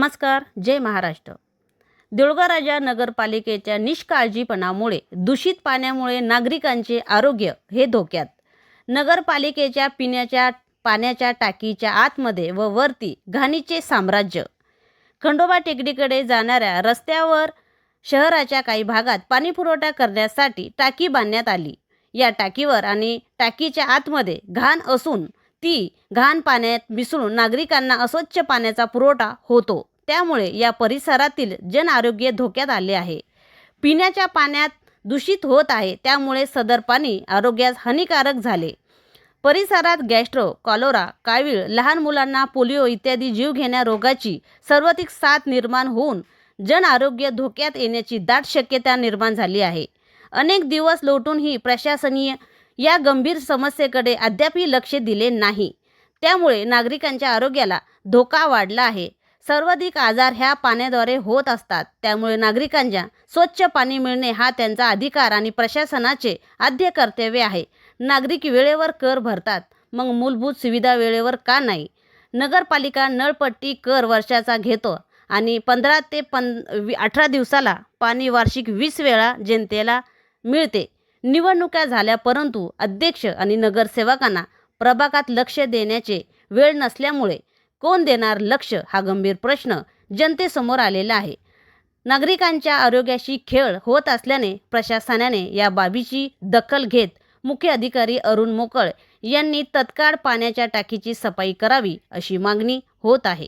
नमस्कार, जय महाराष्ट्र। देऊळगाव नगरपालिकेच्या निष्काळजीपणामुळे दूषित पाण्यामुळे नागरिकांचे आरोग्य हे धोक्यात। नगरपालिकेच्या पिण्याच्या पाण्याच्या टाकीच्या आतमध्ये व वरती घाणीचे साम्राज्य। खंडोबा टेकडीकडे जाणाऱ्या रस्त्यावर शहराच्या काही भागात पाणी पुरवठा करण्यासाठी टाकी बांधण्यात आली। या टाकीवर आणि टाकीच्या आतमध्ये घाण असून ती घाण पाण्यात मिसळून नागरिकांना अस्वच्छ पाण्याचा पुरवठा होतो। त्यामुळे या परिसरातील जन आरोग्य धोक्यात आले आहे। पिण्याच्या पाण्यात दूषित होत आहे, त्यामुळे सदर पाणी आरोग्यास हानिकारक झाले। परिसरात गॅस्ट्रो, कॉलरा, कावीळ, लहान मुलांना पोलिओ इत्यादी जीवघेण्या रोगाची सर्वाधिक साथ निर्माण होऊन जन आरोग्य धोक्यात येण्याची दाट शक्यता निर्माण झाली आहे। अनेक दिवस लोटूनही प्रशासनीय या गंभीर समस्येकडे अद्यापही लक्ष दिले नाही। त्यामुळे नागरिकांच्या आरोग्याला धोका वाढला आहे। सर्वाधिक आजार ह्या पाण्याद्वारे होत असतात। त्यामुळे नागरिकांना स्वच्छ पाणी मिळणे हा त्यांचा अधिकार आणि प्रशासनाचे आद्य कर्तव्य आहे। नागरिक वेळेवर कर भरतात, मग मूलभूत सुविधा वेळेवर का नाही? नगरपालिका नळपट्टी कर वर्षाचा घेतो आणि 15 ते 18 दिवसाला पाणी वार्षिक 20 वेळा जनतेला मिळते। निवडणुका झाल्या, परंतु अध्यक्ष आणि नगरसेवकांना प्रभागात लक्ष देण्याचे वेळ नसल्यामुळे कोण देणार लक्ष हा गंभीर प्रश्न जनतेसमोर आलेला आहे। नागरिकांच्या आरोग्याशी खेळ होत असल्याने प्रशासनाने या बाबीची दखल घेत मुख्य अधिकारी अरुण मोकळ यांनी तत्काळ पाण्याच्या टाकीची सफाई करावी अशी मागणी होत आहे।